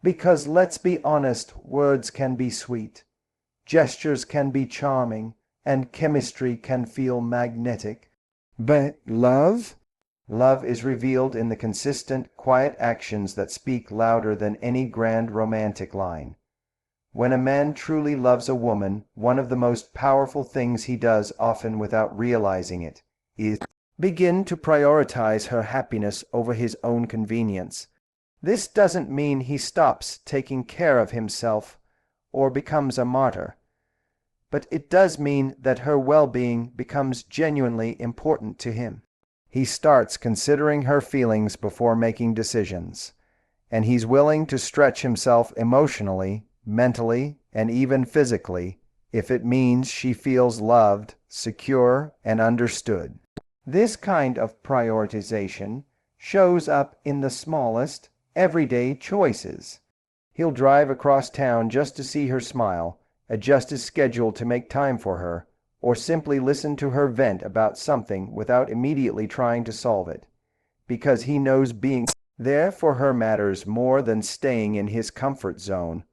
Because let's be honest, words can be sweet, gestures can be charming, and chemistry can feel magnetic. But love? Love is revealed in the consistent, quiet actions that speak louder than any grand romantic line. When a man truly loves a woman, one of the most powerful things he does, often without realizing it, is begin to prioritize her happiness over his own convenience. This doesn't mean he stops taking care of himself or becomes a martyr, but it does mean that her well-being becomes genuinely important to him. He starts considering her feelings before making decisions, and he's willing to stretch himself emotionally, mentally, and even physically if it means she feels loved, secure, and understood. This kind of prioritization shows up in the smallest, everyday choices. He'll drive across town just to see her smile, adjust his schedule to make time for her, or simply listen to her vent about something without immediately trying to solve it, because he knows being there for her matters more than staying in his comfort zone.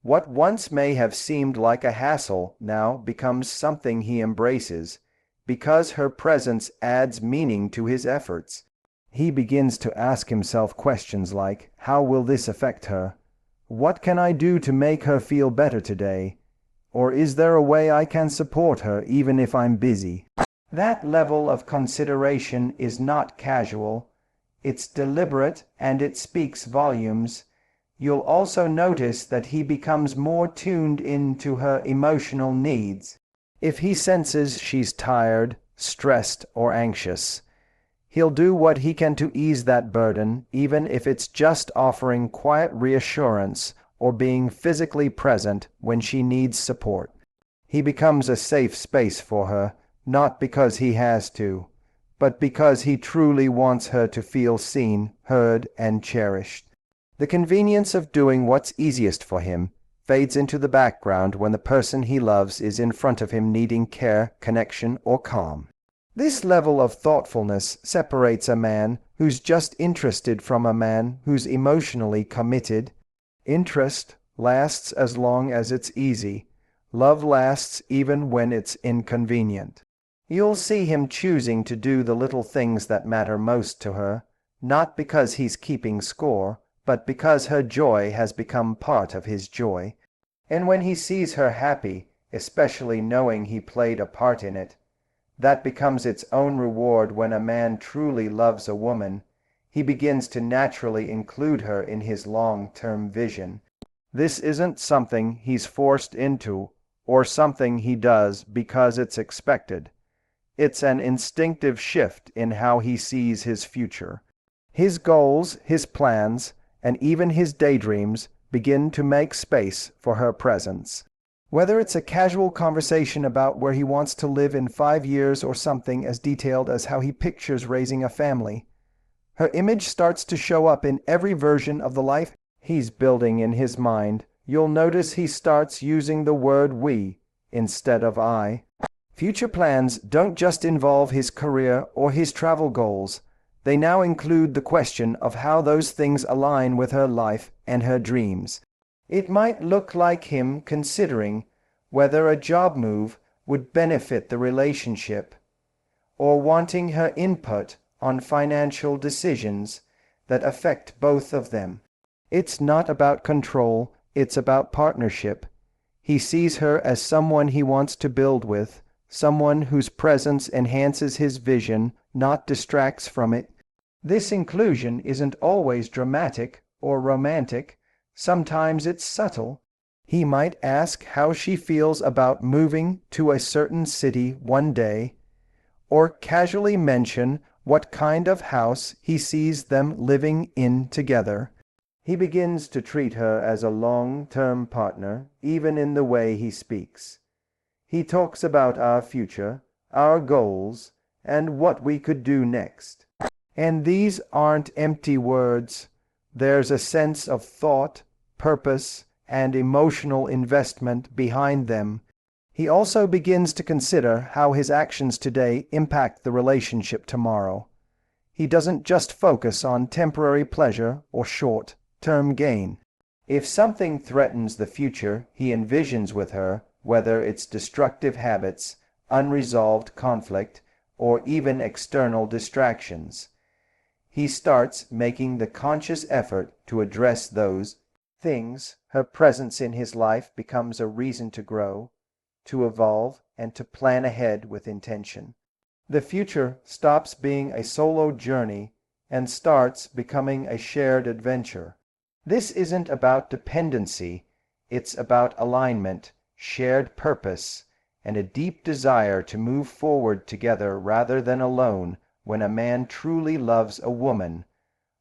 What once may have seemed like a hassle now becomes something he embraces, because her presence adds meaning to his efforts. He begins to ask himself questions like, how will this affect her? What can I do to make her feel better today? Or is there a way I can support her even if I'm busy? That level of consideration is not casual. It's deliberate, and it speaks volumes. You'll also notice that he becomes more tuned into her emotional needs. If he senses she's tired, stressed, or anxious, he'll do what he can to ease that burden, even if it's just offering quiet reassurance or being physically present when she needs support. He becomes a safe space for her, not because he has to, but because he truly wants her to feel seen, heard, and cherished. The convenience of doing what's easiest for him fades into the background when the person he loves is in front of him needing care, connection, or calm. This level of thoughtfulness separates a man who's just interested from a man who's emotionally committed. Interest lasts as long as it's easy. Love lasts even when it's inconvenient. You'll see him choosing to do the little things that matter most to her, not because he's keeping score, but because her joy has become part of his joy. And when he sees her happy, especially knowing he played a part in it, that becomes its own reward. When a man truly loves a woman, he begins to naturally include her in his long-term vision. This isn't something he's forced into or something he does because it's expected. It's an instinctive shift in how he sees his future. His goals, his plans, and even his daydreams begin to make space for her presence. Whether it's a casual conversation about where he wants to live in 5 years or something as detailed as how he pictures raising a family, her image starts to show up in every version of the life he's building in his mind. You'll notice he starts using the word we instead of I. Future plans don't just involve his career or his travel goals. They now include the question of how those things align with her life and her dreams. It might look like him considering whether a job move would benefit the relationship, or wanting her input on financial decisions that affect both of them. It's not about control, it's about partnership. He sees her as someone he wants to build with, someone whose presence enhances his vision, not distracts from it. This inclusion isn't always dramatic or romantic. Sometimes it's subtle. He might ask how she feels about moving to a certain city one day, or casually mention what kind of house he sees them living in together. He begins to treat her as a long-term partner, even in the way he speaks. He talks about our future, our goals, and what we could do next. And these aren't empty words. There's a sense of thought, purpose, and emotional investment behind them. He also begins to consider how his actions today impact the relationship tomorrow. He doesn't just focus on temporary pleasure or short-term gain. If something threatens the future he envisions with her, whether it's destructive habits, unresolved conflict, or even external distractions, he starts making the conscious effort to address those things. Her presence in his life becomes a reason to grow, to evolve, and to plan ahead with intention. The future stops being a solo journey and starts becoming a shared adventure. This isn't about dependency, it's about alignment, shared purpose, and a deep desire to move forward together rather than alone. When a man truly loves a woman,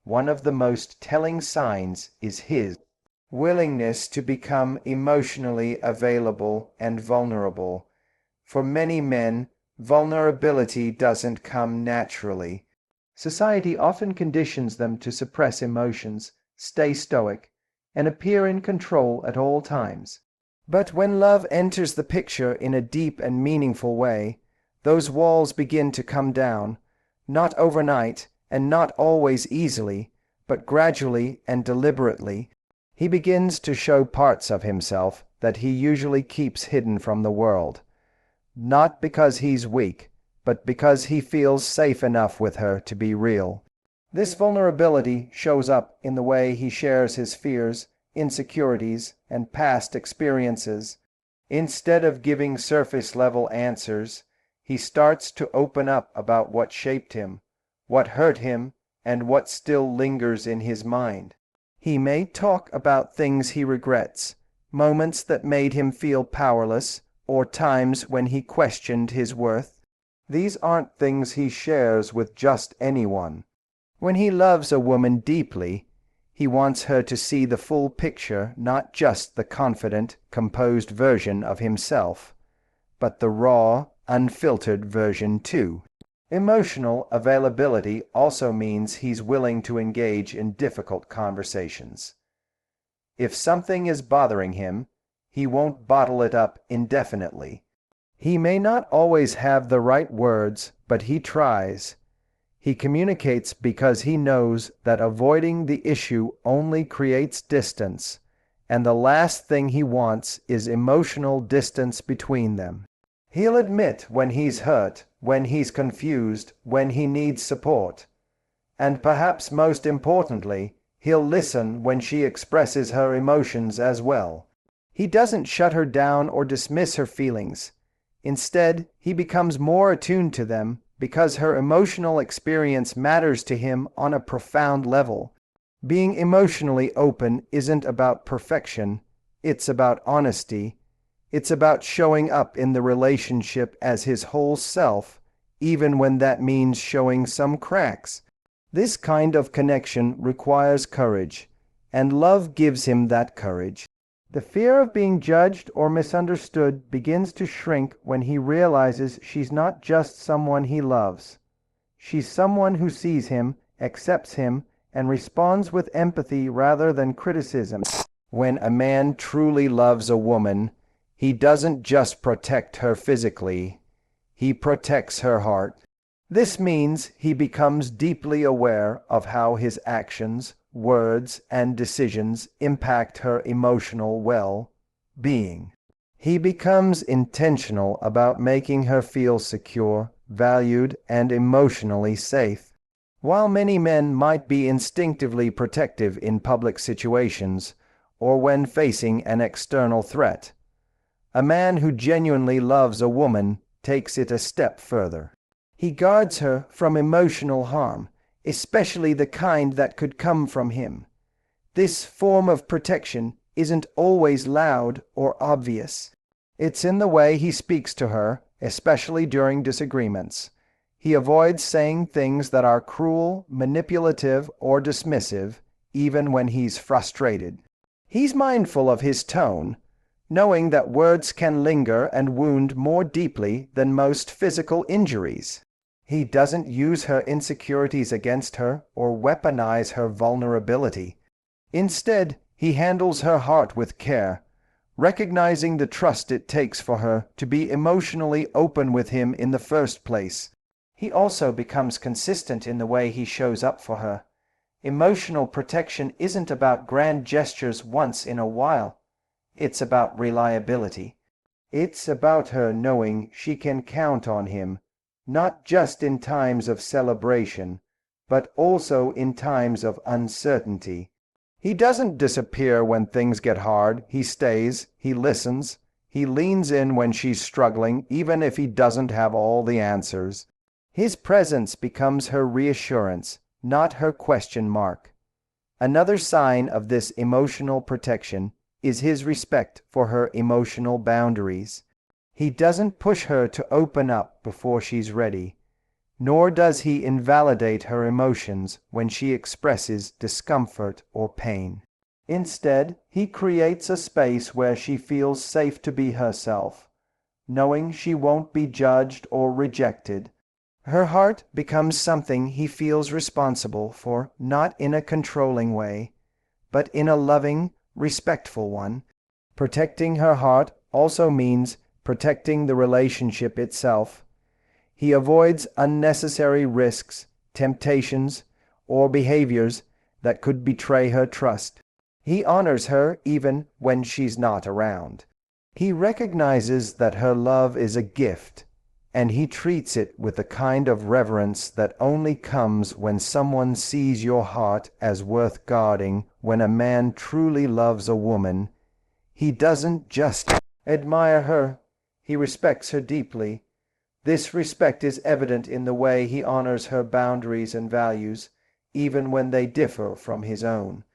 one of the most telling signs is his willingness to become emotionally available and vulnerable. For many men, vulnerability doesn't come naturally. Society often conditions them to suppress emotions, stay stoic, and appear in control at all times. But when love enters the picture in a deep and meaningful way, those walls begin to come down, not overnight and not always easily, but gradually and deliberately. He begins to show parts of himself that he usually keeps hidden from the world, not because he's weak, but because he feels safe enough with her to be real. This vulnerability shows up in the way he shares his fears, insecurities, and past experiences. Instead of giving surface-level answers, he starts to open up about what shaped him, what hurt him, and what still lingers in his mind. He may talk about things he regrets, moments that made him feel powerless, or times when he questioned his worth. These aren't things he shares with just anyone. When he loves a woman deeply, he wants her to see the full picture, not just the confident, composed version of himself, but the raw, unfiltered version too. Emotional availability also means he's willing to engage in difficult conversations. If something is bothering him, he won't bottle it up indefinitely. He may not always have the right words, but he tries. He communicates because he knows that avoiding the issue only creates distance, and the last thing he wants is emotional distance between them. He'll admit when he's hurt, when he's confused, when he needs support. And perhaps most importantly, he'll listen when she expresses her emotions as well. He doesn't shut her down or dismiss her feelings. Instead, he becomes more attuned to them because her emotional experience matters to him on a profound level. Being emotionally open isn't about perfection, it's about honesty. It's about showing up in the relationship as his whole self, even when that means showing some cracks. This kind of connection requires courage, and love gives him that courage. The fear of being judged or misunderstood begins to shrink when he realizes she's not just someone he loves. She's someone who sees him, accepts him, and responds with empathy rather than criticism. When a man truly loves a woman, he doesn't just protect her physically, he protects her heart. This means he becomes deeply aware of how his actions, words, and decisions impact her emotional well-being. He becomes intentional about making her feel secure, valued, and emotionally safe. While many men might be instinctively protective in public situations or when facing an external threat, a man who genuinely loves a woman takes it a step further. He guards her from emotional harm, especially the kind that could come from him. This form of protection isn't always loud or obvious. It's in the way he speaks to her, especially during disagreements. He avoids saying things that are cruel, manipulative, or dismissive, even when he's frustrated. He's mindful of his tone, knowing that words can linger and wound more deeply than most physical injuries. He doesn't use her insecurities against her or weaponize her vulnerability. Instead, he handles her heart with care, recognizing the trust it takes for her to be emotionally open with him in the first place. He also becomes consistent in the way he shows up for her. Emotional protection isn't about grand gestures once in a while. It's about reliability. It's about her knowing she can count on him, not just in times of celebration, but also in times of uncertainty. He doesn't disappear when things get hard. He stays, he listens, he leans in when she's struggling, even if he doesn't have all the answers. His presence becomes her reassurance, not her question mark. Another sign of this emotional protection is his respect for her emotional boundaries. He doesn't push her to open up before she's ready, nor does he invalidate her emotions when she expresses discomfort or pain. Instead, he creates a space where she feels safe to be herself, knowing she won't be judged or rejected. Her heart becomes something he feels responsible for, not in a controlling way, but in a loving, respectful one. Protecting her heart also means protecting the relationship itself. He avoids unnecessary risks, temptations, or behaviors that could betray her trust. He honors her even when she's not around. He recognizes that her love is a gift, and he treats it with the kind of reverence that only comes when someone sees your heart as worth guarding. When a man truly loves a woman, he doesn't just admire her, he respects her deeply. This respect is evident in the way he honors her boundaries and values, even when they differ from his own.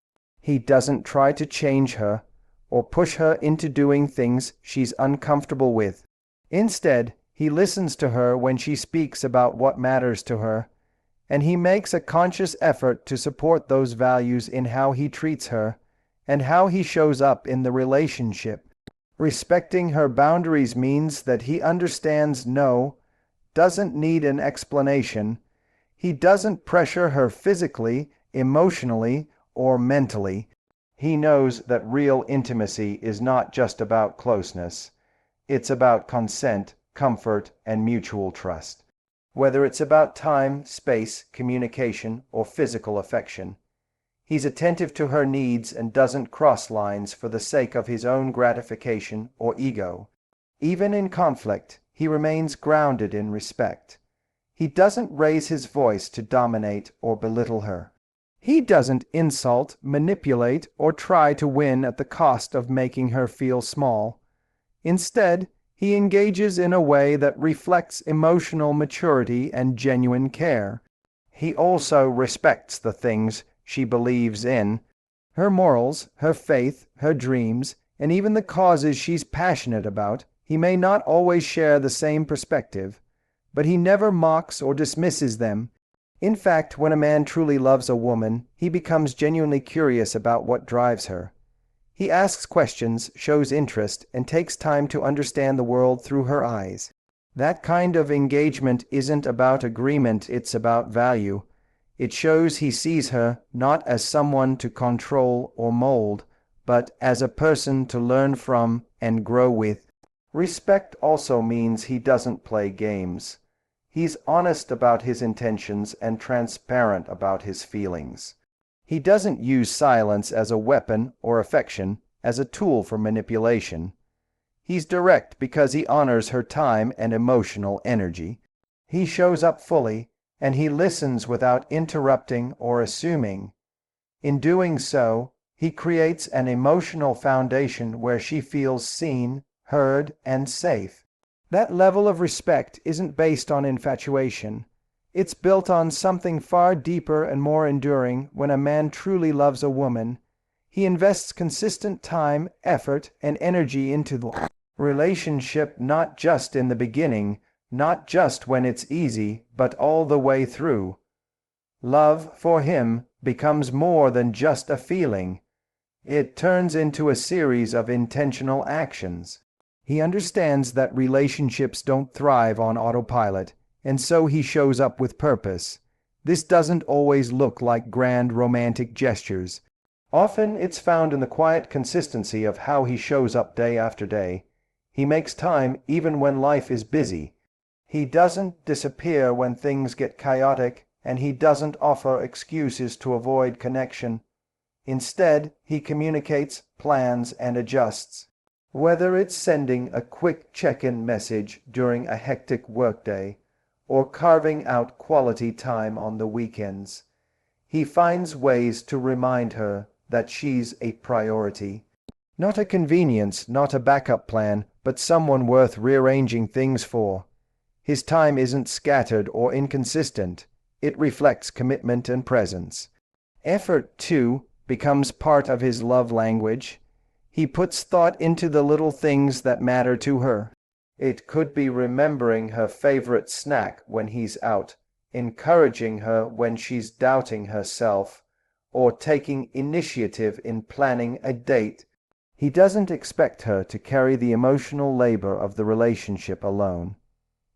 He doesn't try to change her or push her into doing things she's uncomfortable with. Instead, he listens to her when she speaks about what matters to her, and he makes a conscious effort to support those values in how he treats her and how he shows up in the relationship. Respecting her boundaries means that he understands no doesn't need an explanation. He doesn't pressure her physically, emotionally, or mentally. He knows that real intimacy is not just about closeness. It's about consent, comfort, and mutual trust. Whether it's about time, space, communication, or physical affection. He's attentive to her needs and doesn't cross lines for the sake of his own gratification or ego. Even in conflict, he remains grounded in respect. He doesn't raise his voice to dominate or belittle her. He doesn't insult, manipulate, or try to win at the cost of making her feel small. Instead, he engages in a way that reflects emotional maturity and genuine care. He also respects the things she believes in, her morals, her faith, her dreams, and even the causes she's passionate about. He may not always share the same perspective, but he never mocks or dismisses them. In fact, when a man truly loves a woman, he becomes genuinely curious about what drives her. He asks questions, shows interest, and takes time to understand the world through her eyes. That kind of engagement isn't about agreement, it's about value. It shows he sees her not as someone to control or mold, but as a person to learn from and grow with. Respect also means he doesn't play games. He's honest about his intentions and transparent about his feelings. He doesn't use silence as a weapon or affection as a tool for manipulation. He's direct because he honors her time and emotional energy. He shows up fully, and he listens without interrupting or assuming. In doing so, he creates an emotional foundation where she feels seen, heard, and safe. That level of respect isn't based on infatuation. It's built on something far deeper and more enduring. When a man truly loves a woman, he invests consistent time, effort, and energy into the relationship, not just in the beginning, not just when it's easy, but all the way through. Love, for him, becomes more than just a feeling. It turns into a series of intentional actions. He understands that relationships don't thrive on autopilot, and so he shows up with purpose. This doesn't always look like grand romantic gestures. Often it's found in the quiet consistency of how he shows up day after day. He makes time even when life is busy. He doesn't disappear when things get chaotic, and he doesn't offer excuses to avoid connection. Instead, he communicates, plans, and adjusts. Whether it's sending a quick check-in message during a hectic workday or carving out quality time on the weekends, he finds ways to remind her that she's a priority. Not a convenience, not a backup plan, but someone worth rearranging things for. His time isn't scattered or inconsistent. It reflects commitment and presence. Effort, too, becomes part of his love language. He puts thought into the little things that matter to her. It could be remembering her favorite snack when he's out, encouraging her when she's doubting herself, or taking initiative in planning a date. He doesn't expect her to carry the emotional labor of the relationship alone.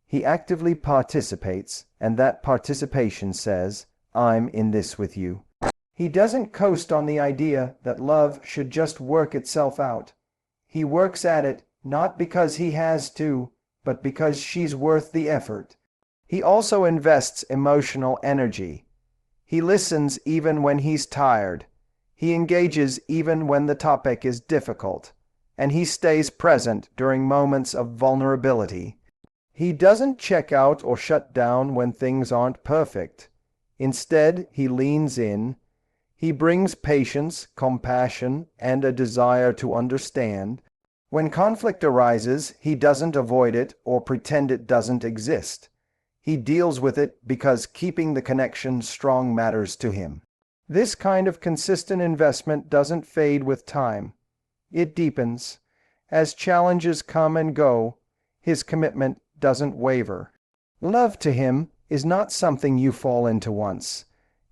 He actively participates, and that participation says, "I'm in this with you." He doesn't coast on the idea that love should just work itself out. He works at it not because he has to, but because she's worth the effort. He also invests emotional energy. He listens even when he's tired. He engages even when the topic is difficult, and he stays present during moments of vulnerability. He doesn't check out or shut down when things aren't perfect. Instead, he leans in. He brings patience, compassion, and a desire to understand. When conflict arises, he doesn't avoid it or pretend it doesn't exist. He deals with it because keeping the connection strong matters to him. This kind of consistent investment doesn't fade with time. It deepens. As challenges come and go, his commitment doesn't waver. Love to him is not something you fall into once.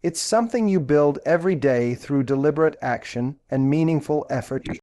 It's something you build every day through deliberate action and meaningful effort.